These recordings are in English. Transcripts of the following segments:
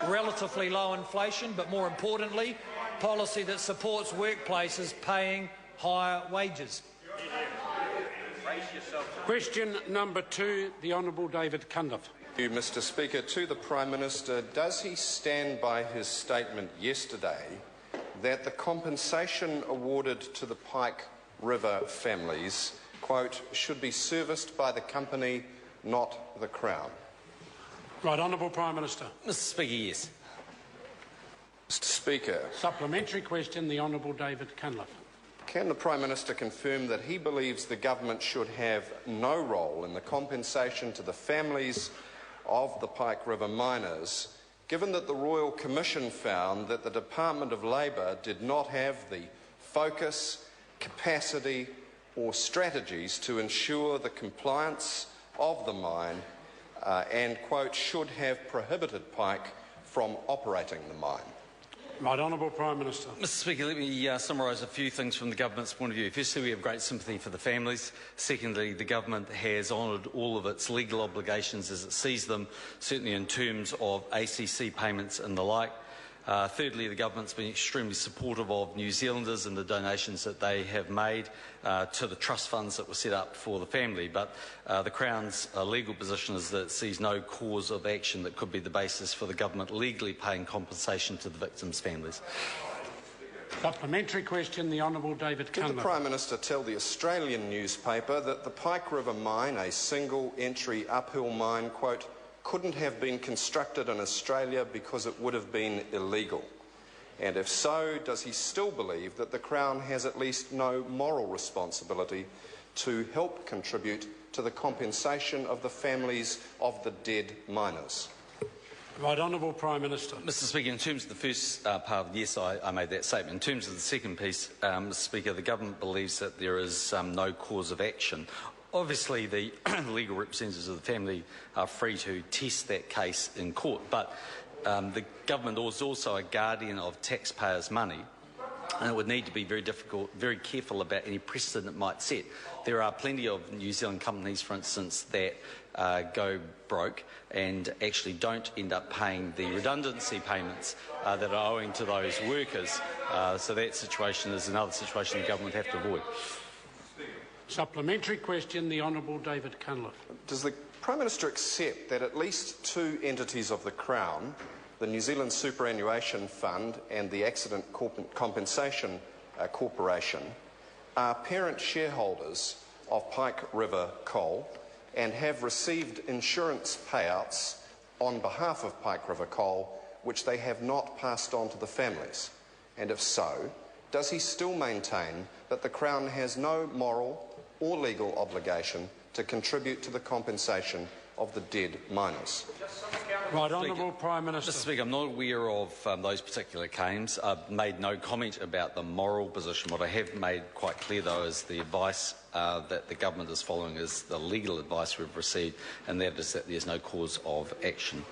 relatively low inflation, but more importantly, policy that supports workplaces paying higher wages. Question number 2, the Honourable David Cunliffe. Thank you, Mr. Speaker. To the Prime Minister, does he stand by his statement yesterday that the compensation awarded to the Pike River families, quote, should be serviced by the company, not the Crown? Right, Honourable Prime Minister. Mr. Speaker, yes. Mr. Speaker. Supplementary question, the Honourable David Cunliffe. Can the Prime Minister confirm that he believes the government should have no role in the compensation to the families of the Pike River miners, given that the Royal Commission found that the Department of Labour did not have the focus, capacity or strategies to ensure the compliance of the mine and, quote, should have prohibited Pike from operating the mine? Right, Honourable Prime Minister. Mr. Speaker, let me summarise a few things from the government's point of view. Firstly, we have great sympathy for the families. Secondly, the government has honoured all of its legal obligations as it sees them, certainly in terms of ACC payments and the like. Thirdly, the government's been extremely supportive of New Zealanders and the donations that they have made to the trust funds that were set up for the family. But the Crown's legal position is that it sees no cause of action that could be the basis for the government legally paying compensation to the victims' families. Supplementary question, the Honourable David Cunliffe. Did the Prime Minister tell the Australian newspaper that the Pike River mine, a single-entry uphill mine, quote, couldn't have been constructed in Australia because it would have been illegal? And if so, does he still believe that the Crown has at least no moral responsibility to help contribute to the compensation of the families of the dead miners? Right, Honourable Prime Minister. Mr. Speaker, in terms of the first part, yes, I made that statement. In terms of the second piece, Mr. Speaker, the government believes that there is no cause of action. Obviously, the legal representatives of the family are free to test that case in court, but the government is also a guardian of taxpayers' money, and it would need to be very careful about any precedent it might set. There are plenty of New Zealand companies, for instance, that go broke and actually don't end up paying the redundancy payments that are owing to those workers. So that situation is another situation the government would have to avoid. Supplementary question, the Honourable David Cunliffe. Does the Prime Minister accept that at least two entities of the Crown, the New Zealand Superannuation Fund and the Accident Compensation Corporation, are parent shareholders of Pike River Coal and have received insurance payouts on behalf of Pike River Coal which they have not passed on to the families? And if so, does he still maintain that the Crown has no moral or legal obligation to contribute to the compensation of the dead miners? Right, Honourable Prime Minister. Mr. Speaker, I'm not aware of those particular claims. I've made no comment about the moral position. What I have made quite clear, though, is the advice that the government is following is the legal advice we've received, and that is that there's no cause of action.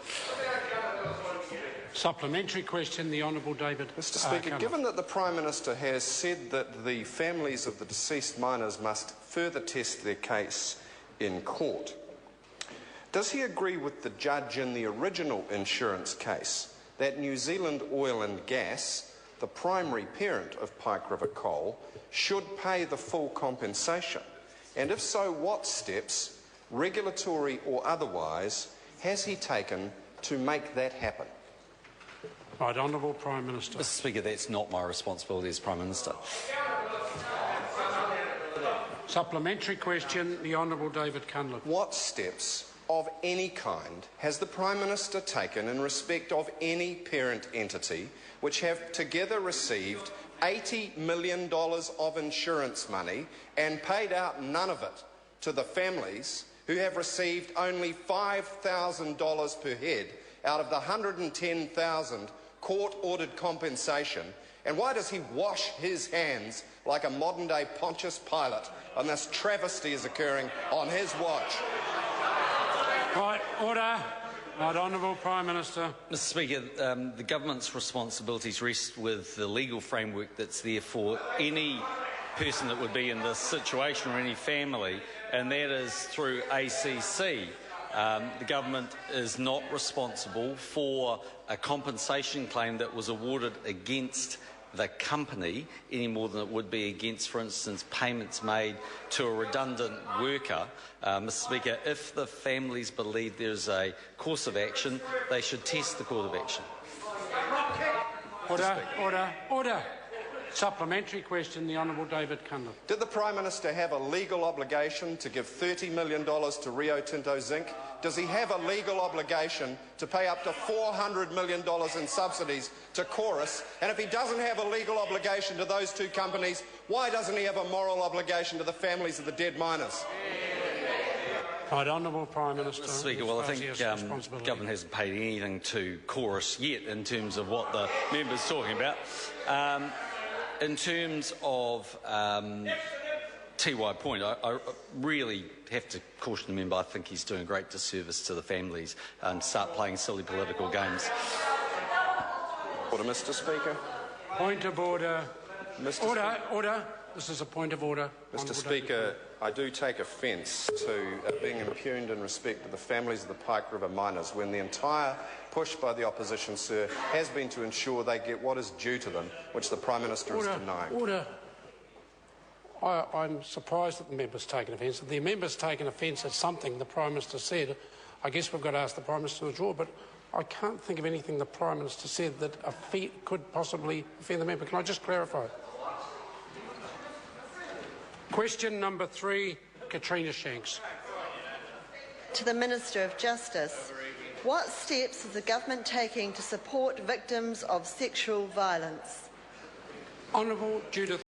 Supplementary question, the Honourable David Mr. Speaker, Cunliffe. given that the Prime Minister has said that the families of the deceased miners must further test their case in court, does he agree with the judge in the original insurance case that New Zealand Oil and Gas, the primary parent of Pike River Coal, should pay the full compensation? And if so, what steps, regulatory or otherwise, has he taken to make that happen? Right, Honourable Prime Minister. Mr. Speaker, that's not my responsibility as Prime Minister. Supplementary question, the Honourable David Cunliffe. What steps of any kind has the Prime Minister taken in respect of any parent entity which have together received $80 million of insurance money and paid out none of it to the families who have received only $5,000 per head out of the $110,000 court-ordered compensation? And why does he wash his hands like a modern-day Pontius Pilate and this travesty is occurring on his watch? Right, order. Right, Honourable Prime Minister. Mr. Speaker, the government's responsibilities rest with the legal framework that's there for any person that would be in this situation or any family, and that is through ACC. The government is not responsible for a compensation claim that was awarded against the company any more than it would be against, for instance, payments made to a redundant worker. Mr Speaker, if the families believe there's a course of action, they should test the course of action. Order. Supplementary question, the Honourable David Cunliffe. Did the Prime Minister have a legal obligation to give $30 million to Rio Tinto Zinc? Does he have a legal obligation to pay up to $400 million in subsidies to Chorus? And if he doesn't have a legal obligation to those two companies, why doesn't he have a moral obligation to the families of the dead miners? Right, Honourable Prime Minister. Mr Speaker, well, I think the government hasn't paid anything to Chorus yet in terms of what the member's talking about. In terms of TY Point, I really have to caution the member. I think he's doing a great disservice to the families and start playing silly political games. Order, Mr Speaker. Point of order. Order. This is a point of order. Mr Speaker, I do take offence to being impugned in respect of the families of the Pike River miners when the entire push by the opposition, sir, has been to ensure they get what is due to them, which the Prime Minister is denying. Order. I'm surprised that the member's taken offence. If the member's taken offence at something the Prime Minister said, I guess we've got to ask the Prime Minister to withdraw, but I can't think of anything the Prime Minister said that could possibly offend the member. Can I just clarify? Question number 3, Katrina Shanks. To the Minister of Justice. What steps is the government taking to support victims of sexual violence? Honourable Judith